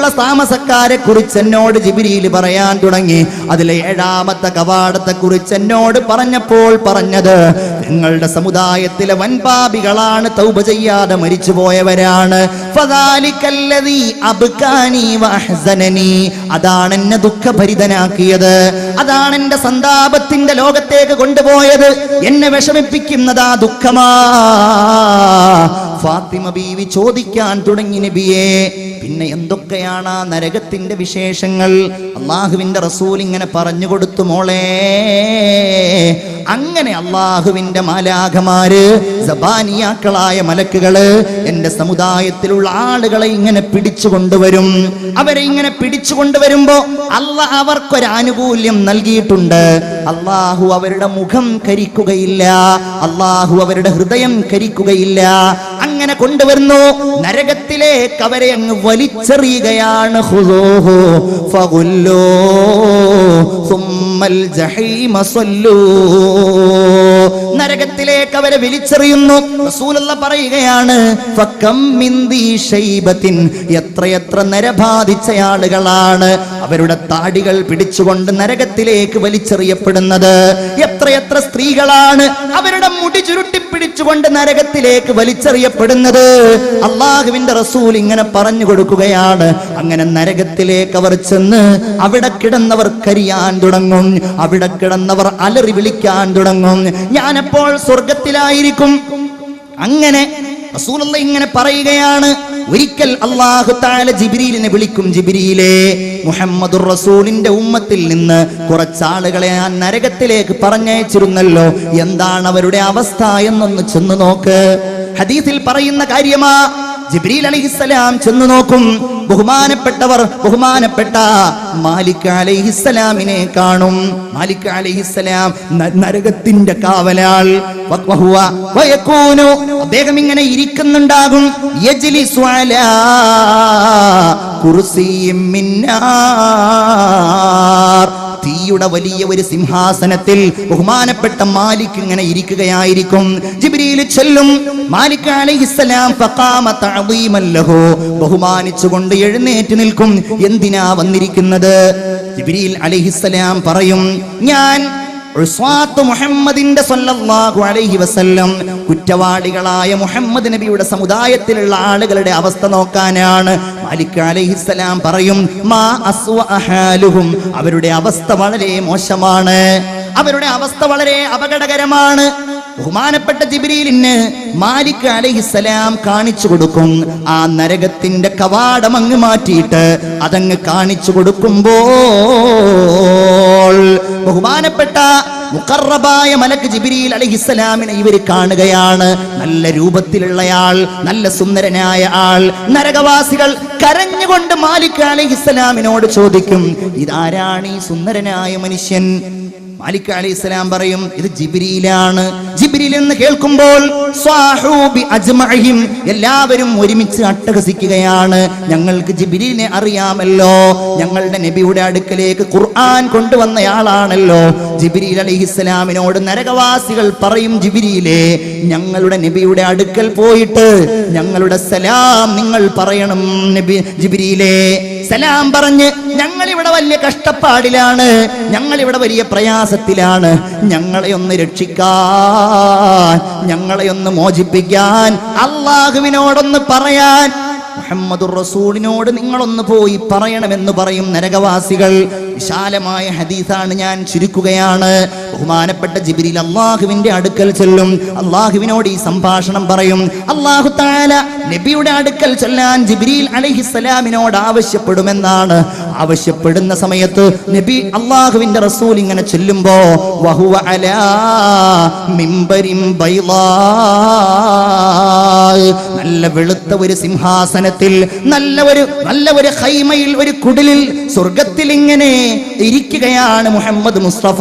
സ്വർഗത്തിലുള്ള താമസക്കാരെ കുറിച്ച് എന്നോട് ജിബ്രീൽ പറയാൻ തുടങ്ങി. അതിലെ 7ാമത്തെ കവാടത്തെ കുറിച്ച് എന്നോട് പറഞ്ഞപ്പോൾ പറഞ്ഞത്, നിങ്ങളുടെ സമുദായത്തിലെ വൻപാപികളാണ്, തൗബ ചെയ്യാതെ മരിച്ചുപോയവരാണ്. ഫദാലികല്ലദീ അബ്കാനി വഅഹ്സനനി, അതാണ് എന്നെ ദുഃഖഭരിതനാക്കിയത്, അതാണ് എന്റെ സന്താപത്തിന്റെ ലോകത്തേക്ക് കൊണ്ടുപോയത്. എന്നെ വിഷമിപ്പിക്കുന്നത് ആ ദുഃഖമാ. ഫാത്തിമ ബീവി ചോദിക്കാൻ തുടങ്ങി, നബിയേ, പിന്നെ എന്തൊക്കെയാണ് ആ നരകത്തിന്റെ വിശേഷങ്ങൾ? അള്ളാഹുവിന്റെ റസൂൽ ഇങ്ങനെ പറഞ്ഞു കൊടുത്തു, മോളെ. അങ്ങനെ അള്ളാഹുവിന്റെ മാലാഖമാര്, സബാനിയാക്കളായ മലക്കുകള് എന്റെ സമുദായത്തിലുള്ള ആളുകളെ ഇങ്ങനെ പിടിച്ചു കൊണ്ടുവരും. അവരെ ഇങ്ങനെ പിടിച്ചു കൊണ്ടുവരുമ്പോ അള്ളാഹ് അവർക്കൊരാനുകൂല്യം നൽകിയിട്ടുണ്ട്. അള്ളാഹു അവരുടെ മുഖം കരിക്കുകയില്ല, അള്ളാഹു അവരുടെ ഹൃദയം കരിക്കുകയില്ല. അങ്ങനെ കൊണ്ടുവരുന്നു. നരകത്തിലേക്ക് അവരെ അങ്ങ് വലിച്ചെറിയുകയാണ്. ഖുദൂഹു ഫഗുല്ലൂ സുമ്മൽ ജഹീമ സല്ലൂ. നരകത്തിലേക്ക് അവരെ വലിച്ചെറിയുന്നു. റസൂലുള്ളാഹി പറയുകയാണ്, ഫകം മിൻ ദീ ശൈബത്തിൻ, എത്രയെത്ര നരബാധിച്ച ആളുകളാണ് അവരുടെ താടികൾ പിടിച്ചുകൊണ്ട് നരകത്തിലേക്ക് വലിച്ചെറിയപ്പെടുന്നത്. എത്രയെത്ര സ്ത്രീകളാണ് അവരുടെ മുടി ചുരുട്ടി പിടിച്ചുകൊണ്ട് നരകത്തിലേക്ക് വലിച്ചെറിയപ്പെടുന്നത്. അള്ളാഹുവിന്റെ റസൂൽ ഇങ്ങനെ പറഞ്ഞു കൊടുക്കുകയാണ്. അങ്ങനെ നരകത്തിലേക്ക് അവർ ചെന്ന് അവിടെ കിടന്നവർ കരിയാൻ തുടങ്ങും, അവിടെ കിടന്നവർ അലറി വിളിക്കാൻ തുടങ്ങും, ഞാനെപ്പോൾ സ്വർഗത്തിലായിരിക്കും. അങ്ങനെ റസൂലുള്ളാഹി ഇങ്ങനെ പറയുകയാണ്. ഒരിക്കൽ അല്ലാഹു തആല ജിബ്രീലിനെ വിളിക്കും, ജിബ്രീലേ, മുഹമ്മദുർ റസൂലിന്റെ ഉമ്മത്തിൽ നിന്ന് കുറച്ചാളുകളെ ആ നരകത്തിലേക്ക് പറഞ്ഞയച്ചിരുന്നല്ലോ, എന്താണ് അവരുടെ അവസ്ഥ എന്നൊന്ന് ചെന്ന് നോക്ക്. ഹദീസിൽ പറയുന്ന കാര്യമാ. ജിബ്രീൽ അലൈഹിസ്സലാം ചെന്ന് നോക്കും. ബഹുമാനപ്പെട്ട മാലിക് അലൈഹിസ്സലാമിനെ കാണും. മാലിക് അലൈഹിസ്സലാം നരകത്തിന്റെ കാവലാൾ. അദ്ദേഹം ഇങ്ങനെ ഇരിക്കുന്നുണ്ടാകും. യജ്ലിസു അലാ കുർസിയിൻ മിൻ നാർ, തീയുടെ വലിയ ഒരു സിംഹാസനത്തിൽ ബഹുമാനപ്പെട്ട മാലിക് ഇങ്ങനെ ഇരിക്കുകയായിരിക്കും. ജിബ്രീൽ ചെല്ലും. മാലിക് അലൈഹിസ്സലാം ഫഖാമ തഅദീമൻ ലഹു, ബഹുമാനിച്ചുകൊണ്ട് എഴുന്നേറ്റ് നിൽക്കും. എന്തിനാ വന്നിരിക്കുന്നത്? ജിബ്രീൽ അലൈഹിസ്സലാം പറയും, ഞാൻ മുഹമ്മദിന്റെ സ്വല്ലല്ലാഹു അലൈഹി വസല്ലം, കുറ്റവാളികളായ മുഹമ്മദ് നബിയുടെ സമുദായത്തിലുള്ള ആളുകളുടെ അവസ്ഥ നോക്കാനാണ്. മാലിക് അലൈഹിസ്സലാം പറയും, മാ അസ്വഅ ഹാലുഹും, അവരുടെ അവസ്ഥ വളരെ മോശമാണ്, അവരുടെ അവസ്ഥ വളരെ അപകടകരമാണ്. ബഹുമാനപ്പെട്ട ജിബ്രീലിന് മാലിക് അലൈഹിസ്സലാം കാണിച്ചു കൊടുക്കും. ആ നരകത്തിന്റെ കവാടം അങ്ങ് മാറ്റിയിട്ട് അതങ്ങ് കാണിച്ചു കൊടുക്കുമ്പോൾ ബഹുമാനപ്പെട്ട മുഖറബായ മലക്ക് ജിബ്രീൽ അലൈഹിസ്സലാമിനെ ഇവർ കാണുകയാണ്. നല്ല രൂപത്തിലുള്ളയാൾ, നല്ല സുന്ദരനായ ആൾ. നരകവാസികൾ കരഞ്ഞുകൊണ്ട് മാലിക് അലൈഹിസ്സലാമിനോട് ചോദിക്കും, ഇതാരാണ് ഈ സുന്ദരനായ മനുഷ്യൻ? മാലിക് അലൈഹിസ്സലാം പറയും, ഇത് ജിബ്രീലാണ്. ജിബ്രീൽ എന്ന് കേൾക്കുമ്പോൾ സ്വഹൂബി അജ്മഇഹിം, എല്ലാവരും ഒരുമിച്ച് അട്ടഹസിക്കുകയാണ്. ഞങ്ങൾക്ക് ജിബ്രീലിനെ അറിയാമല്ലോ, ഞങ്ങളുടെ നബിയുടെ അടുക്കലേക്ക് ഖുർആൻ കൊണ്ടുവന്നയാളാണല്ലോ. ജിബ്രീൽ അലൈഹിസ്സലാമിനോട് നരകവാസികൾ പറയും, ജിബ്രീലേ, ഞങ്ങളുടെ നബിയുടെ അടുക്കൽ പോയിട്ട് ഞങ്ങളുടെ സലാം നിങ്ങൾ പറയണം. നബി ജിബ്രീലേ, സലാം പറഞ്ഞ്, ഞങ്ങളിവിടെ വലിയ കഷ്ടപ്പാടിലാണ്, ഞങ്ങളിവിടെ വലിയ പ്രയാസത്തിലാണ്, ഞങ്ങളെ ഒന്ന് രക്ഷിക്കാൻ, ഞങ്ങളെ ഒന്ന് മോചിപ്പിക്കാൻ, അള്ളാഹുവിനോടൊന്ന് പറയാൻ, മുഹമ്മദുർ റസൂലിനോട് നിങ്ങളൊന്ന് പോയി പറയണമെന്ന് പറയും നരകവാസികൾ. വിശാലമായ ഹദീസാണ്, ഞാൻ ചുരുക്കുകയാണ്. ബഹുമാനപ്പെട്ട ജിബ്രീൽ അള്ളാഹുവിന്റെ അടുക്കൽ ചെല്ലും. അള്ളാഹുവിനോട് ഈ സംഭാഷണം പറയും. അള്ളാഹു തആല നബിയുടെ അടുക്കൽ ചെല്ലാൻ ജിബ്രീൽ അലൈഹിസ്സലാമിനോട് ആവശ്യപ്പെടുമെന്നാണ്. ആവശ്യപ്പെടുന്ന സമയത്ത് നബി അള്ളാഹുവിന്റെ റസൂൽ ഇങ്ങനെ ചെല്ലുമ്പോ വഹുവ അലാ മിമ്പരിൻ ബൈളാ, നല്ല വെളുത്ത ഒരു സിംഹാസനത്തിൽ, നല്ല ഒരു ഖൈമയിൽ, ഒരു കുടിലിൽ, സ്വർഗത്തിൽ ഇങ്ങനെ ഇരിക്കുകയാണ് മുഹമ്മദ് മുസ്തഫ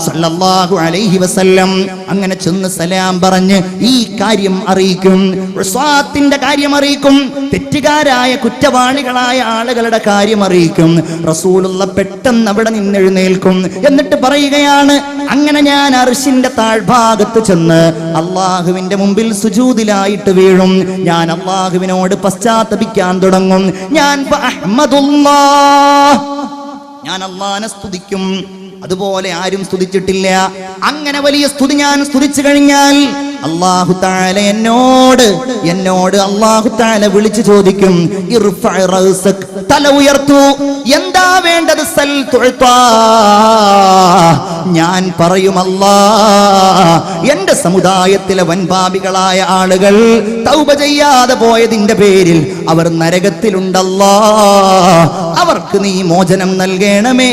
സല്ലല്ലാഹു അലൈഹി വസല്ലം. അങ്ങനെ ചെന്ന് സലാം പറഞ്ഞ് ഈ കാര്യം അറിയിക്കും, ഉസ്വാത്തിന്റെ കാര്യം അറിയിക്കും, തെറ്റുകാരായ കുറ്റവാളികളായ ആളുകളുടെ കാര്യം അറിയിക്കും. റസൂലുള്ള പെട്ടെന്ന് അവിടെ നിന്നെഴുന്നേൽക്കും. എന്നിട്ട് പറയുകയാണ്, അങ്ങനെ ഞാൻ അർശിന്റെ താഴ്ഭാഗത്ത് ചെന്ന് അള്ളാഹുവിന്റെ മുമ്പിൽ സുജൂദിലായിട്ട് വീഴും. ഞാൻ അള്ളാഹുവിനോട് പശ്ചാത്തപിക്കാൻ തുടങ്ങും. ഞാൻ അള്ളാഹനെ സ്തുതിക്കും. അതുപോലെ ആരും സ്തുതിച്ചിട്ടില്ല. അങ്ങനെ വലിയ സ്തുതി ഞാൻ സ്തുതിച്ചു കഴിഞ്ഞാൽ അല്ലാഹു തആല എന്നോട് അല്ലാഹു തആല വിളിച്ചു ചോദിക്കും, ഇർഫഅ റഅസക്, തല ഉയർത്തു, എന്താ വേണ്ടത്? സൽ തുഅതാ. ഞാൻ പറയും, അല്ലാഹ്, എന്റെ സമുദായത്തിലെ വൻപാപികളായ ആളുകൾ തൗബ ചെയ്യാതെ പോയതിന്റെ പേരിൽ അവർ നരകത്തിലുണ്ടല്ലാഹ്, അവർക്ക് നീ മോചനം നൽകണമേ.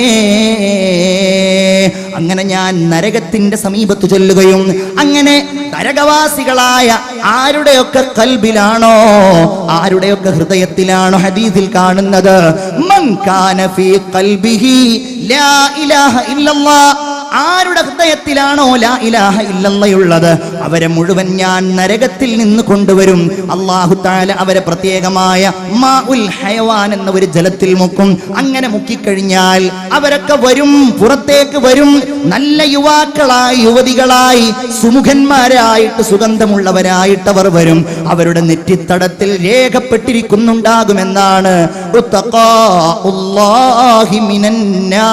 അങ്ങനെ ഞാൻ നരകത്തിന്റെ സമീപത്ത് ചെല്ലുകയും അങ്ങനെ നരകവാസികളായ ആരുടെയൊക്കെ കൽബിലാണോ, ആരുടെയൊക്കെ ഹൃദയത്തിലാണോ ഹദീസിൽ കാണുന്നത്, മൻ കാന ഫീ ഖൽബിഹി ലാ ഇലാഹ ഇല്ലല്ലാഹ്, ആരുടെ ഹൃദയത്തിലാണോ ലാ ഇലാഹ ഇല്ലല്ലാഹുള്ളത്, അവരെ മുഴുവൻ ഞാൻ നരകത്തിൽ നിന്ന് കൊണ്ടുവരും. അല്ലാഹു തആല അവരെ പ്രത്യേകമായ മാഉൽ ഹയവാൻ എന്ന ഒരു ജലത്തിൽ മുക്കും. അങ്ങനെ മുക്കിക്കഴിഞ്ഞാൽ അവരൊക്കെ വരും, പുറത്തേക്ക് വരും. നല്ല യുവാക്കളായി, യുവതികളായി, സുമുഖന്മാരായിട്ട്, സുഗന്ധമുള്ളവരായിട്ട് അവർ വരും. അവരുടെ നെറ്റിത്തടത്തിൽ രേഖപ്പെട്ടിരിക്കുന്നുണ്ടാകുമെന്നാണ് ഉത്തഖാഉല്ലാഹി മിനന്നാർ,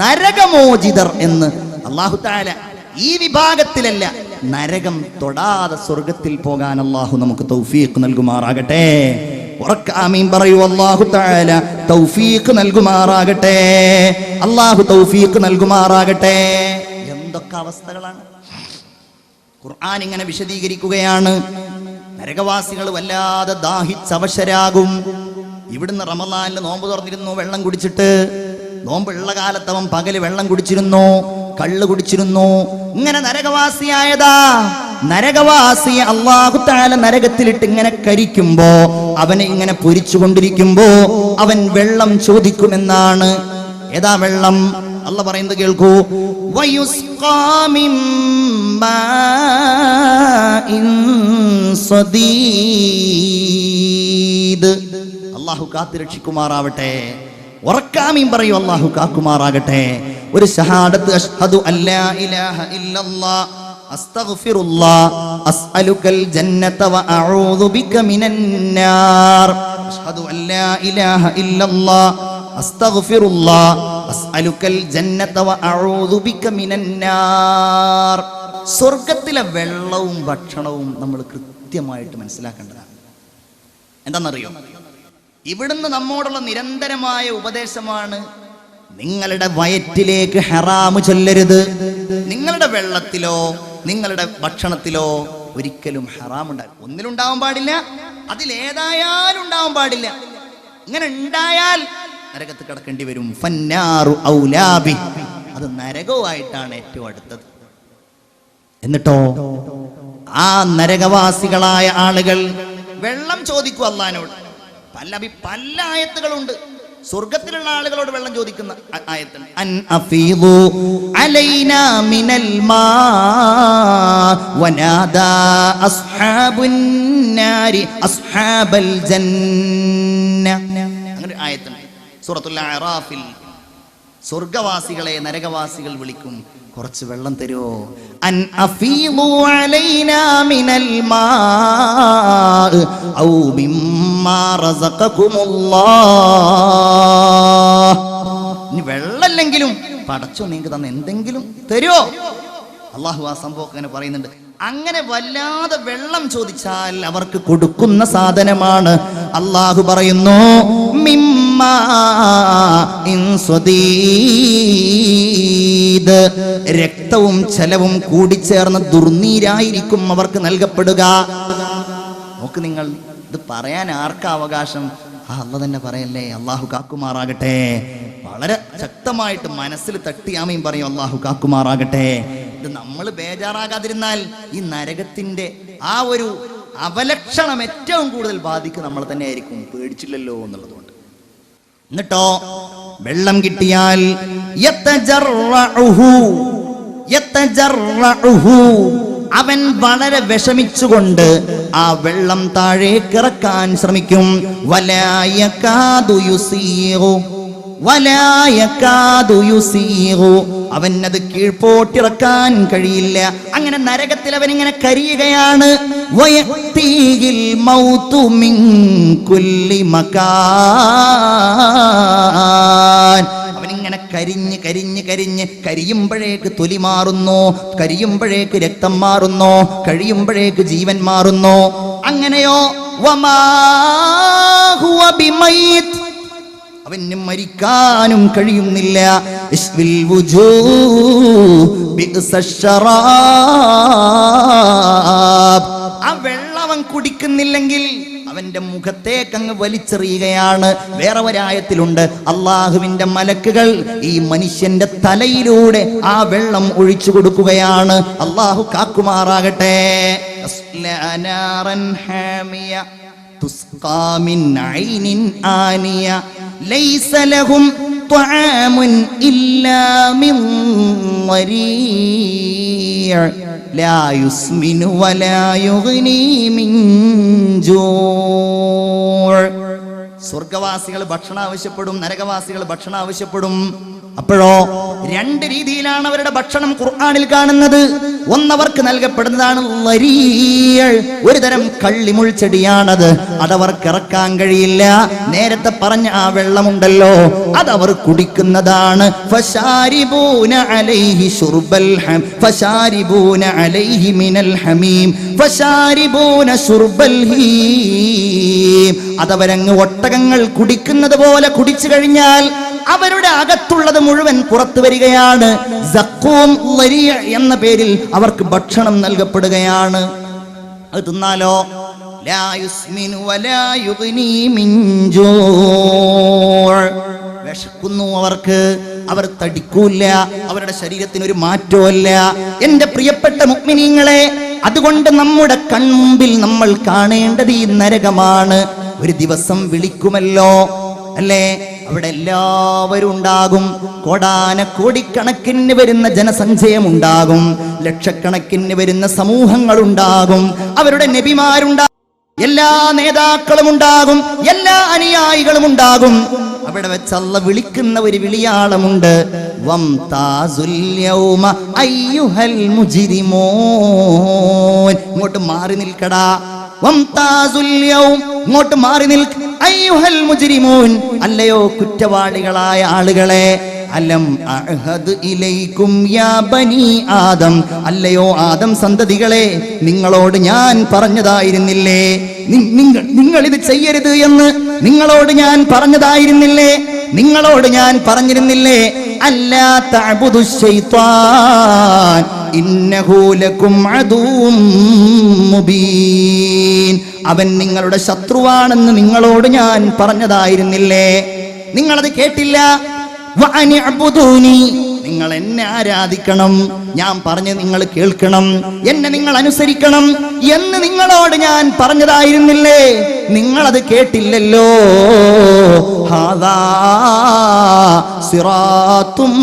നരകമോചിതർ എന്ന്. അല്ലാഹു തആല ഈ വിഭാഗത്തിലല്ല, നരകം തൊടാതെ സ്വർഗത്തിൽ പോകാൻ അല്ലാഹു നമുക്ക് തൗഫീഖ് നൽകുമാറാകട്ടെ. ഉറക്കെ ആമീൻ പറയൂ. അല്ലാഹു തആല തൗഫീഖ് നൽകുമാറാകട്ടെ. അല്ലാഹു തൗഫീഖ് നൽകുമാറാകട്ടെ. എന്തൊക്കെ അവസ്ഥകളാണ് ഖുർആൻ ഇങ്ങനെ വിശദീകരിക്കുകയാണ്. നരകവാസികൾ വല്ലാതെ ദാഹിച്ചവശരാകും. ഇവിടുന്ന് റമളാനിൽ നോമ്പ് തുറന്നിരുന്നു, വെള്ളം കുടിച്ചിട്ട്. നോമ്പുള്ള കാലത്ത് അവൻ പകല് വെള്ളം കുടിച്ചിരുന്നു, കള്ള് കുടിച്ചിരുന്നു. ഇങ്ങനെ നരകവാസിയായതാ. നരകവാസിയെ അല്ലാഹു തആല നരകത്തിലിട്ട് ഇങ്ങനെ കരിക്കുമ്പോ, അവനെ ഇങ്ങനെ പൊരിച്ചുകൊണ്ടിരിക്കുമ്പോ അവൻ വെള്ളം ചോദിക്കുമെന്നാണ്. ഏതാ വെള്ളം? അല്ലാഹു പറയുന്നത് കേൾക്കൂ. വയുസ്ഖാ മിൻ മാഇൻ സദീദ്. അല്ലാഹു കാത്തുരക്ഷിക്കുമാറാവട്ടെ. ഉറക്കാമീൻ പറയൂ. അല്ലാഹു കാക്കുമാറാകട്ടെ. ഒരു ഷഹാദത്ത്, അഷ്ഹദു അല്ലാ ഇലാഹ ഇല്ലല്ലാഹ് അസ്തഗ്ഫിറുല്ലാഹ് അസ്അലുകൽ ജന്നത വ അഊദു ബിക മിനന്നാർ. അഷ്ഹദു അല്ലാ ഇലാഹ ഇല്ലല്ലാഹ് അസ്തഗ്ഫിറുല്ലാഹ് അസ്അലുകൽ ജന്നത വ അഊദു ബിക മിനന്നാർ. സ്വർഗ്ഗത്തിലെ വെള്ളവും ഭക്ഷണവും നമ്മൾ കൃത്യമായിട്ട് മനസ്സിലാക്കേണ്ടതാണ്. എന്താണെന്നറിയോ? ഇവിടുന്ന് നമ്മോടുള്ള നിരന്തരമായ ഉപദേശമാണ്, നിങ്ങളുടെ വയറ്റിലേക്ക് ഹറാമ് ചൊല്ലരുത്. നിങ്ങളുടെ വെള്ളത്തിലോ നിങ്ങളുടെ ഭക്ഷണത്തിലോ ഒരിക്കലും ഹറാം ഉണ്ടാകും. ഒന്നിലുണ്ടാവാൻ പാടില്ല, അതിലേതായാലും ഉണ്ടാവാൻ പാടില്ല. ഇങ്ങനെ ഉണ്ടായാൽ നരകത്ത് കിടക്കേണ്ടി വരും. ഫന്നാറു ഔലാബി, അത് നരകവുമായിട്ടാണ് ഏറ്റവും അടുത്തത്. എന്നിട്ടോ ആ നരകവാസികളായ ആളുകൾ വെള്ളം ചോദിക്കും അല്ലാഹുവിനോട്. പല ആയത്തുകളുണ്ട് സ്വർഗ്ഗത്തിലുള്ള ആളുകളോട് വെള്ളം ചോദിക്കുന്ന ആയത്തുണ്ട്. അൻ അഫീദു അലൈനാ മിനൽ മാ വനാദാ അസ്ഹാബുൻ നാരി അസ്ഹാബൽ ജന്ന. അങ്ങനെ ആയത്തുണ്ട് സൂറത്തുൽ അഅറാഫിൽ. സ്വർഗ്ഗവാസികളെ നരകവാസികൾ വിളിക്കും, കുറച്ച് വെള്ളം തരുമോ? അൻ അഫീദു അലൈനാ മിനൽ മാ ഔ മിമ്മാ റസഖകുമുല്ലാഹ്. ഇനി വെള്ളമില്ലെങ്കിലും പടച്ചോ നിങ്ങൾക്ക് തന്ന എന്തെങ്കിലും തരുമോ? അല്ലാഹു ആ സംഭവം അങ്ങനെ പറയുന്നുണ്ട്. അങ്ങനെ വല്ലാതെ വെള്ളം ചോദിച്ചാൽ അവർക്ക് കൊടുക്കുന്ന സാധനമാണ്. അല്ലാഹു പറയുന്നു, മിമ്മാ ഇൻ സ്വദീദ്, രക്തവും ജലവും കൂടിച്ചേർന്ന ദുർനീരായിരിക്കും അവർക്ക് നൽകപ്പെടുക. നോക്ക് നിങ്ങൾ, ഇത് പറയാൻ ആർക്കാ അവകാശം? അല്ലാഹു തന്നെ പറയല്ലേ. അല്ലാഹു കാക്കുമാറാകട്ടെ. വളരെ ശക്തമായിട്ട് മനസ്സിൽ തട്ടിയാമയും പറയും, അല്ലാഹു കാക്കുമാറാകട്ടെ. ഇത് നമ്മൾ ബേജാറാകാതിരുന്നാൽ ഈ നരകത്തിന്റെ ആ ഒരു അവലക്ഷണം ഏറ്റവും കൂടുതൽ ബാധിക്കുക നമ്മൾ തന്നെ ആയിരിക്കും. പേടിച്ചില്ലല്ലോ എന്നുള്ളതുകൊണ്ട്. എന്നിട്ടോ വെള്ളം കിട്ടിയാൽ യതജറഉഹു, അവൻ വളരെ വിഷമിച്ചുകൊണ്ട് ആ വെള്ളം താഴേക്കിറക്കാൻ ശ്രമിക്കും. വലാ യകാദു യുസീറു, വലാ യകാദു യുസീറു, അവനത് കീഴ്പോട്ടിറക്കാൻ കഴിയില്ല. അങ്ങനെ നരകത്തിൽ അവൻ ഇങ്ങനെ കരിയുകയാണ്. വയതീഹിൽ മൗതു മിൻ കുല്ലി മകാൻ, അവനിങ്ങനെ കരിഞ്ഞ് കരിഞ്ഞ് കരിഞ്ഞ് കരിയുമ്പോഴേക്ക് തൊലി മാറുന്നു, കരിയുമ്പോഴേക്ക് രക്തം മാറുന്നു, കഴിയുമ്പോഴേക്ക് ജീവൻ മാറുന്നു. അങ്ങനെയോ വമാ ഹുവ ബിമൈത്, അവന് മരിക്കാനും കഴിയുന്നില്ല. ഇസ്വിൽ വുജൂഹ് ബിഅ്സശ്ശറാബ്, ആ വെള്ളം അവൻ കുടിക്കുന്നില്ലെങ്കിൽ അവന്റെ മുഖത്തേക്ക് അങ്ങ് വലിച്ചെറിയുകയാണ്. വേറെ ഒരായത്തിലുണ്ട്, അള്ളാഹുവിന്റെ മലക്കുകൾ ഈ മനുഷ്യന്റെ തലയിലൂടെ ആ വെള്ളം ഒഴിച്ചു കൊടുക്കുകയാണ്. അള്ളാഹു കാക്കുമാറാകട്ടെ. തുസ്ഖാ മിൻ ഐനിൻ ആനിയ ലൈസ ലഹും ത്വആമുൻ ഇല്ലാ മിൻ ളരീഅ ലാ യുസ്മിനു വലാ യുഗ്നി മിൻ ജൂഅ്. സ്വർഗവാസികൾ ഭക്ഷണം ആവശ്യപ്പെടും, നരകവാസികൾ ഭക്ഷണം ആവശ്യപ്പെടും. അപ്പോഴോ രണ്ട് രീതിയിലാണ് അവരുടെ ഭക്ഷണം ഖുർആനിൽ കാണുന്നത്. ഒന്നവർക്ക് നൽകപ്പെടുന്നതാണ് ലരീഅ്, ഒരു തരം കള്ളിമുൾ ചെടിയാണത്. അതവർക്ക് ഇറക്കാൻ കഴിയില്ല. നേരത്തെ പറഞ്ഞ ആ വെള്ളമുണ്ടല്ലോ, അതവർ കുടിക്കുന്നതാണ്. ഫശാരിബൂന അലൈഹി ശുർബൽ ഹം, ഫശാരിബൂന അലൈഹി മിനൽ ഹമീം, ഫശാരിബൂന ശുർബൽ ഹീം. അതവരങ്ങ് ഒട്ടകങ്ങൾ കുടിക്കുന്നത് പോലെ കുടിച്ചു കഴിഞ്ഞാൽ അവരുടെ അകത്തുള്ളത് മുഴുവൻ പുറത്തു വരികയാണ്. സഖൂം ലരീഅ എന്ന പേരിൽ അവർക്ക് ഭക്ഷണം നൽകപ്പെടുകയാണ്. അത് തിന്നാലോ ലാ യുസ്മിനു വലാ യുഗ്നി മിൻ ജൂഅ്, വിശക്കുന്നു അവർക്ക്, അവർ തടിക്കൂല, അവരുടെ ശരീരത്തിന് ഒരു മാറ്റവുമില്ല. എന്റെ പ്രിയപ്പെട്ട മുഅ്മിനീങ്ങളെ, അതുകൊണ്ട് നമ്മുടെ കൺമുമ്പിൽ നമ്മൾ കാണേണ്ടത് ഈ നരകമാണ്. ഒരു ദിവസം വിളിക്കുമല്ലോ, അല്ലേ? അവിടെ എല്ലാവരും ഉണ്ടാകും. കോടാനക്കോടിക്കണക്കിന് വരുന്ന ജനസഞ്ചയമുണ്ടാകും, ലക്ഷക്കണക്കിന് വരുന്ന സമൂഹങ്ങളുണ്ടാകും, അവരുടെ നബിമാരുണ്ടാകും, എല്ലാ നേതാക്കളും ഉണ്ടാകും, എല്ലാ അനുയായികളും ഉണ്ടാകും. അവിടെ വെച്ച് അല്ലാഹ് വിളിക്കുന്ന ഒരു വിളിയാളമുണ്ട്. വംതാസുൽ യൗമ അയ്യുഹൽ മുജ്രിമൂൻ, ഇങ്ങോട്ട് മാറി നിൽക്കടാ. വംതാസുൽ യൗം, ഇങ്ങോട്ട് മാറി നിൽക്ക. അയ്യുഹൽ മുജ്രിമൂൻ, അല്ലയോ കുറ്റവാളികളായ ആളുകളെ. അലം അഅഹദ് ഇലൈക്കും യാ ബനി ആദം, അല്ലയോ ആദം സന്തതികളെ, നിങ്ങളോട് ഞാൻ പറഞ്ഞതായിരുന്നില്ലേ, നിങ്ങൾ ഇത് ചെയ്യരുത് എന്ന് നിങ്ങളോട് ഞാൻ പറഞ്ഞതായിരുന്നില്ലേ, നിങ്ങളോട് ഞാൻ പറഞ്ഞിരുന്നില്ലേ? അല്ലാ തഅബുദു ശൈത്വാൻ ഇന്നഹു ലക്കും അദുവ്വും മുബീൻ, അവൻ നിങ്ങളുടെ ശത്രുവാണെന്ന് നിങ്ങളോട് ഞാൻ പറഞ്ഞതായിരുന്നില്ലേ? നിങ്ങളത് കേട്ടില്ല. വഅനിഅ്ബുദൂനി, നിങ്ങൾ എന്നെ ആരാധിക്കണം, ഞാൻ പറഞ്ഞ് നിങ്ങൾ കേൾക്കണം, എന്നെ നിങ്ങൾ അനുസരിക്കണം എന്ന് നിങ്ങളോട് ഞാൻ പറഞ്ഞതായിരുന്നില്ലേ? നിങ്ങളത് കേട്ടില്ലല്ലോ. ഹാദാ സിറാത്തും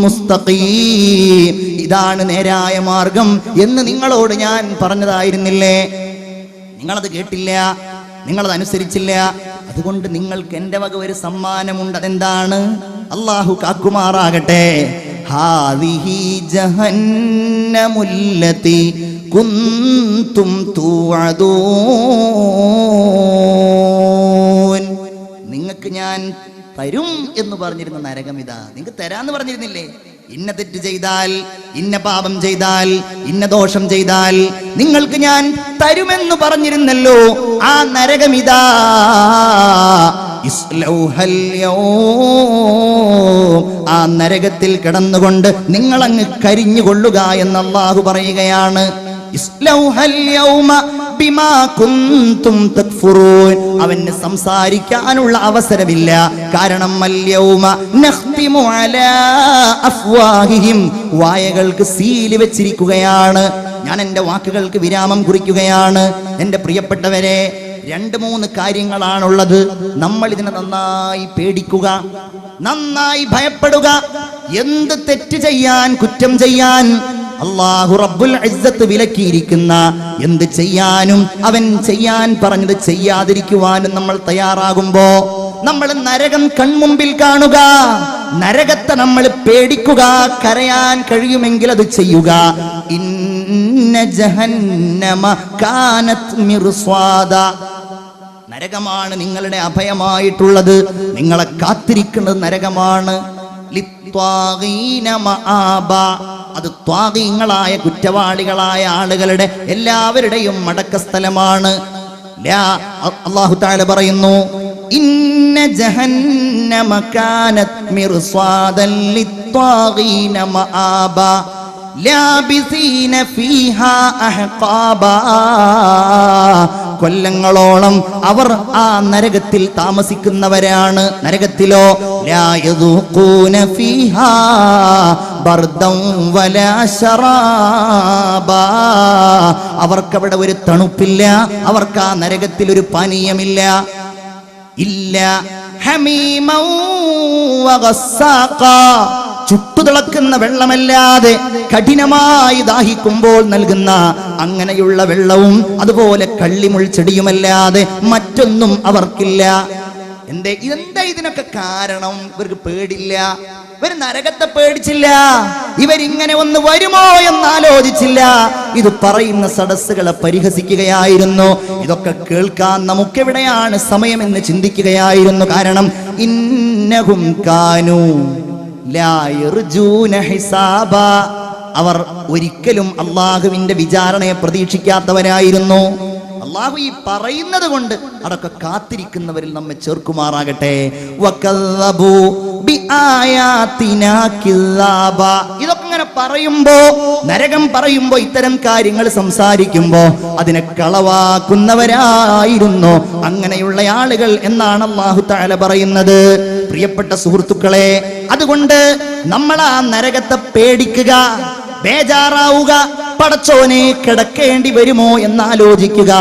മുസ്തഖീം, ഇതാണ് നേരായ മാർഗം എന്ന് നിങ്ങളോട് ഞാൻ പറഞ്ഞതായിരുന്നില്ലേ? നിങ്ങളത് കേട്ടില്ല, നിങ്ങളത് അനുസരിച്ചില്ല. അതുകൊണ്ട് നിങ്ങൾക്ക് എൻ്റെ വക ഒരു സമ്മാനമുണ്ട്. അതെന്താണ്? അല്ലാഹു കാക്കുമാറാകട്ടെ. ഹാദിഹി ജഹന്നമുല്ലതി കുന്തും തുഅദൂൻ, നിങ്ങൾക്ക് ഞാൻ തരും എന്ന് പറഞ്ഞിരുന്ന നരകം ഇതാ. നിങ്ങൾക്ക് തരാന്ന് പറഞ്ഞിരുന്നില്ലേ? ഇന്ന തെറ്റ് ചെയ്താൽ, ഇന്ന പാപം ചെയ്താൽ, ഇന്ന ദോഷം ചെയ്താൽ നിങ്ങൾക്ക് ഞാൻ തരുമെന്ന് പറഞ്ഞിരുന്നല്ലോ. ആ നരകമിതാ. ഇസ്ലൗഹൽ യൗം, ആ നരകത്തിൽ കിടന്നുകൊണ്ട് നിങ്ങളങ്ങ് കരിഞ്ഞുകൊള്ളുക എന്ന് അല്ലാഹു പറയുകയാണ്. ഇസ്ലൗഹൽ യൗമ ബിമാ കുന്തും തക്ഫുറൂൻ, അവന് സംസാരിക്കാനുള്ള അവസരമില്ല. കാരണം അൽയൗമ നഖ്തിമു അലാ അഫ്വാഹിഹിം, വായകൾക്ക് സീല് വെച്ചിരിക്കുകയാണ്. ഞാൻ എൻ്റെ വാക്കുകൾക്ക് വിരാമം കുറിക്കുകയാണ്. എൻ്റെ പ്രിയപ്പെട്ടവരെ, 2-3 കാര്യങ്ങളാണുള്ളത്. നമ്മൾ ഇതിനെ നന്നായി പേടിക്കുക, നന്നായി ഭയപ്പെടുക. എന്ത് തെറ്റ് ചെയ്യാൻ, കുറ്റം ചെയ്യാൻ അല്ലാഹു റബ്ബുൽ ഇസ്സത്ത് വിലക്കിയിരിക്കുന്ന എന്ത് ചെയ്യാനും അവൻ ചെയ്യാൻ പറഞ്ഞത് ചെയ്യാതിരിക്കുവാനും നമ്മൾ തയ്യാറാകുമ്പോ, നമ്മൾ നരകം കൺമുമ്പിൽ കാണുക, നരകത്തെ നമ്മൾ പേടിക്കുക, കരയാൻ കഴിയുമെങ്കിൽ അത് ചെയ്യുക. ഇന്ന ജഹന്നമ കാനത് മിർസ്വാദ, നരകമാണ് നിങ്ങളുടെ അഭയമായിട്ടുള്ളത്, നിങ്ങളെ കാത്തിരിക്കുന്നത് നരകമാണ്. ലിത്വാഗീന മആബ, അത് ത്വാഗീങ്ങളായ കുറ്റവാളികളായ ആളുകളുടെ എല്ലാവരുടെയും മടക്ക സ്ഥലമാണ്. അല്ലാഹു തആല പറയുന്നു, ഇന്ന ജഹന്നമ കാനത് മിർസ്വാദൻ ലിത്വാഗീന മആബ ലാബിസീന ഫീഹാ അഹ്ഖാബാ, കൊല്ലങ്ങളോളം അവർ ആ നരകത്തിൽ താമസിക്കുന്നവരാണ്. നരകത്തിലോ ലാ യദൂഖൂന ഫീഹാ ബർദൻ വലാ ശറാബാ, അവർക്കവിടെ ഒരു തണുപ്പില്ല, അവർക്ക് ആ നരകത്തിൽ ഒരു പാനീയമില്ല. ഇല്ല ഹമീമൻ വഗസ്സാഖാ, ചുട്ടുതിളക്കുന്ന വെള്ളമല്ലാതെ കഠിനമായി ദാഹിക്കുമ്പോൾ നൽകുന്ന അങ്ങനെയുള്ള വെള്ളവും അതുപോലെ കള്ളിമുൾ ചെടിയുമല്ലാതെ മറ്റൊന്നും അവർക്കില്ല. എന്താ ഇതിനൊക്കെ കാരണം? ഇവർക്ക് പേടില്ല, ഇവർ നരകത്തെ പേടിച്ചില്ല, ഇവരിങ്ങനെ ഒന്ന് വരുമോ എന്നാലോചിച്ചില്ല. ഇത് പറയുന്ന സദസ്സുകളെ പരിഹസിക്കുകയായിരുന്നു. ഇതൊക്കെ കേൾക്കാൻ നമുക്കെവിടെയാണ് സമയമെന്ന് ചിന്തിക്കുകയായിരുന്നു. കാരണം ഇന്നഹും കാനൂ ലാ യർജൂന ഹിസാബാ, അവർ ഒരിക്കലും അള്ളാഹുവിന്റെ വിചാരണയെ പ്രതീക്ഷിക്കാത്തവരായിരുന്നു. അള്ളാഹു ഈ പറയുന്നത് കൊണ്ട് അതൊക്കെ കാത്തിരിക്കുന്നവരിൽ നമ്മെ ചേർക്കുമാറാകട്ടെ. വകല്ലബു ബിആയാതിനാ കില്ലാബ, ഇതൊക്കെ ഇങ്ങനെ പറയുമ്പോ, നരകം പറയുമ്പോ, ഇത്തരം കാര്യങ്ങൾ സംസാരിക്കുമ്പോ അതിനെ കളവാക്കുന്നവരായിരുന്നു അങ്ങനെയുള്ള ആളുകൾ എന്നാണ് അല്ലാഹു തആല പറയുന്നത്. പ്രിയപ്പെട്ട സുഹൃത്തുക്കളെ, അതുകൊണ്ട് നമ്മൾ ആ നരകത്തെ പേടിക്കുക, ബേജാറാവുക, പടച്ചോനെ കിടക്കേണ്ടി വരുമോ എന്നാലോചിക്കുക.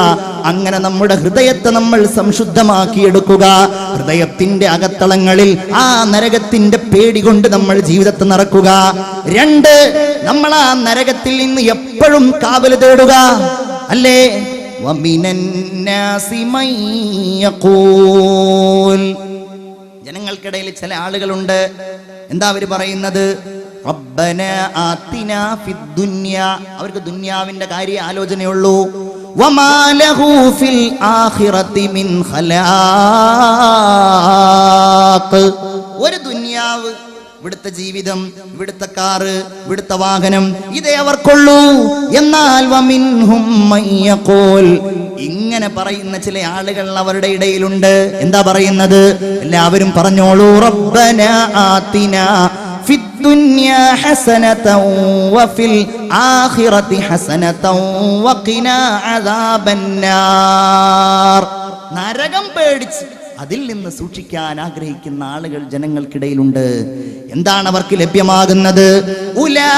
അങ്ങനെ നമ്മുടെ ഹൃദയത്തെ നമ്മൾ സംശുദ്ധമാക്കിയെടുക്കുക. ഹൃദയത്തിന്റെ അകത്തളങ്ങളിൽ ആ നരകത്തിന്റെ പേടി കൊണ്ട് നമ്മൾ ജീവിതത്തെ നിറക്കുക. 2, നമ്മൾ ആ നരകത്തിൽ നിന്ന് എപ്പോഴും കാവൽ തേടുക. അല്ലേ, വമിനന്നാസി മൻ യഖൂൽ, ജനങ്ങൾക്കിടയിൽ ചില ആളുകളുണ്ട്, എന്താ അവർ പറയുന്നത്? റബ്ബന ആതിനാ ഫിദ്ദുനിയ, അവർക്ക് ദുനിയാവിന്റെ കാര്യ ആലോചനയുള്ളൂ. വമാ ലഹു ഫിൽ ആഖിറതി മിൻ ഖലാഖ്, ഒരു ദുനിയാവ്, ഇവിടുത്തെ ജീവിതം, ഇവിടുത്തെ കാറ്, ഇവിടുത്തെ വാഹനം, ഇതേ അവർക്കുള്ളൂ. എന്നാൽ വമിൻഹും മൻ യഖൂൽ, ഇങ്ങനെ പറയുന്ന ചില ആളുകൾ അവരുടെ ഇടയിലുണ്ട്. എന്താ പറയുന്നത്? എല്ലാവരും പറഞ്ഞോളൂ, റബ്ബന ആതിനാ ഫിദ്ദുനിയാ ഹസനതൻ വഫിൽ ആഖിറതി ഹസനതൻ വഖിനാ അദാബന്നാർ. നരകം പേടിച്ച് അതിൽ നിന്ന് സൂക്ഷിക്കാൻ ആഗ്രഹിക്കുന്ന ആളുകൾ ജനങ്ങൾക്കിടയിലുണ്ട്. എന്താണ് അവർക്ക് ലഭ്യമാകുന്നത്? ഉലൈക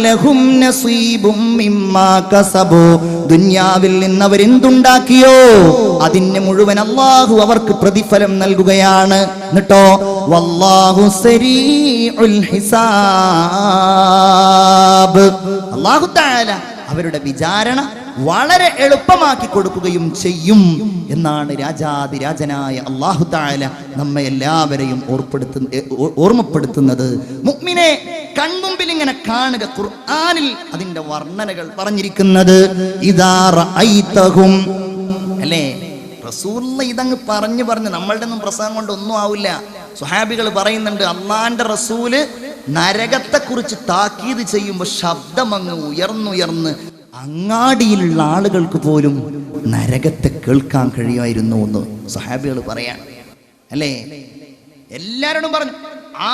ലഹും നസീബും മിമ്മാ കസബു, ദുനിയാവിൽ നിന്ന് അവരെന്തുണ്ടാക്കിയോ അതിന് മുഴുവൻ അല്ലാഹു അവർക്ക് പ്രതിഫലം നൽകുകയാണ്. എന്നിട്ടോ വല്ലാഹു സരീഉൽ ഹിസാബ്, അല്ലാഹു തആല അവരുടെ വിചാരണ വളരെ എളുപ്പമാക്കി കൊടുക്കുകയും ചെയ്യും എന്നാണ് രാജാതിരാജനായ അല്ലാഹു തആല നമ്മെ എല്ലാവരെയും ഓർമ്മപ്പെടുത്തുന്നത്. മുഅ്മിനെ കൺമുമ്പിൽ ഇങ്ങനെ കാണുക. ഖുർആനിൽ അതിന്റെ വർണ്ണനകൾ പറഞ്ഞിരിക്കുന്നത് ഇദാ റഅയ്തഹും, അല്ലേ, റസൂലുള്ള ഇതങ്ങ് പറഞ്ഞു നമ്മളുടെ ഒന്നും പ്രസംഗം കൊണ്ട് ഒന്നും ആവില്ല. സ്വഹാബികൾ പറയുന്നുണ്ട്, അള്ളാന്റെ റസൂല് നരകത്തെ കുറിച്ച് താക്കീത് ചെയ്യുമ്പോൾ ശബ്ദം അങ്ങ് ഉയർന്നുയർന്ന് അങ്ങാടിയിലുള്ള ആളുകൾക്ക് പോലും നരകത്തെ കേൾക്കാൻ കഴിയുമായിരുന്നു എന്ന് സ്വഹാബികൾ പറയാണ്. അല്ലേ, എല്ലാവരോടും പറഞ്ഞു.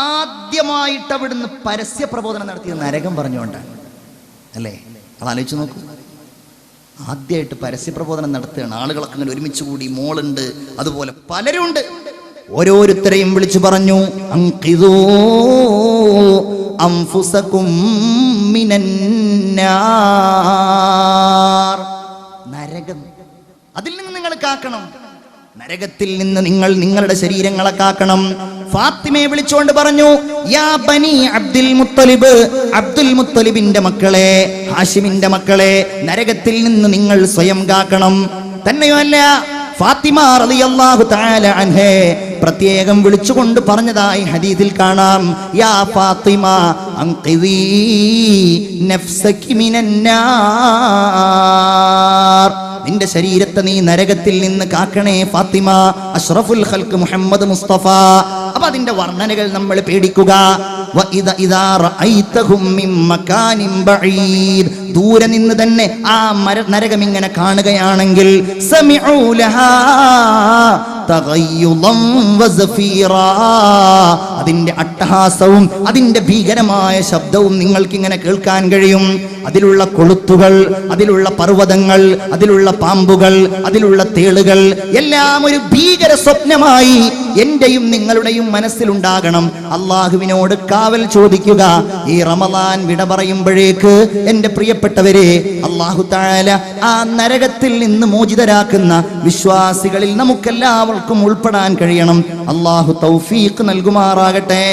ആദ്യമായിട്ട് അവിടുന്ന് പരസ്യ പ്രബോധനം നടത്തിയത് നരകം പറഞ്ഞുകൊണ്ടാണ്. അല്ലേ, അതാലോചിച്ച് നോക്കൂ. ആദ്യമായിട്ട് പരസ്യ പ്രബോധനം നടത്തുകയാണ്. ആളുകളൊക്കെ അങ്ങനെ ഒരുമിച്ച് കൂടി, മോളുണ്ട്, അതുപോലെ പലരും ഉണ്ട്. ഓരോരുത്തരെയും വിളിച്ചു പറഞ്ഞു, അൻഖിദൂ അൻഫുസകും മിനന്നാർ, നരകം, അതിൽ നിന്ന് നിങ്ങൾ കാക്കണം. നരകത്തിൽ നിന്ന് നിങ്ങൾ നിങ്ങളുടെ ശരീരങ്ങളെ കാക്കണം. ഫാത്തിമയെ വിളിച്ചുകൊണ്ട് പറഞ്ഞു, യാ ബനി അബ്ദുൽ മുത്തലിബ്, അബ്ദുൽ മുത്തലിബിന്റെ മക്കളെ, ഹാഷിമിന്റെ മക്കളെ, നരകത്തിൽ നിന്ന് നിങ്ങൾ സ്വയം കാക്കണം. തന്നെയുമല്ല, ഫാത്തിമ റളിയല്ലാഹു തആല അൻഹേ പ്രത്യേകം വിളിച്ചുകൊണ്ട് പറഞ്ഞതായി ഹദീസിൽ കാണാം, യാ ഫാത്തിമ അൻഖിദീ നഫ്സകി മിനന്നാർ, നിന്റെ ശരീരത്തെ നീ നരകത്തിൽ നിന്ന് കാക്കണേ ഫാത്തിമ. അഷ്റഫുൽ ഖൽഖ് മുഹമ്മദ് മുസ്തഫ. അപ്പൊ അതിന്റെ വർണ്ണനകൾ നമ്മൾ പേടിക്കുക. ദൂരെ നിന്ന് തന്നെ ആ നരകം ഇങ്ങനെ കാണുകയാണെങ്കിൽ അതിന്റെ അട്ടഹാസവും അതിന്റെ ഭീകരമായ ശബ്ദവും നിങ്ങൾക്ക് ഇങ്ങനെ കേൾക്കാൻ കഴിയും. അതിലുള്ള കൊളുത്തുകൾ, അതിലുള്ള പർവ്വതങ്ങൾ, അതിലുള്ള പാമ്പുകൾ, അതിലുള്ള തേളുകൾ എല്ലാം ഒരു ഭീകര സ്വപ്നമായി എന്റെയും നിങ്ങളുടെയും മനസ്സിലുണ്ടാകണം. അള്ളാഹുവിനോട് കാവൽ ചോദിക്കുക. ഈ റമളാൻ വിട പറയുമ്പോഴേക്ക് എന്റെ പ്രിയപ്പെട്ടവരെ, അല്ലാഹു തആല ആ നരകത്തിൽ നിന്ന് മോചിതരാക്കുന്ന വിശ്വാസികളിൽ നമുക്കെല്ലാവർക്കും ഉൾപ്പെടാൻ കഴിയണം. അല്ലാഹു തൗഫീഖ് നൽകുമാറാകട്ടെ.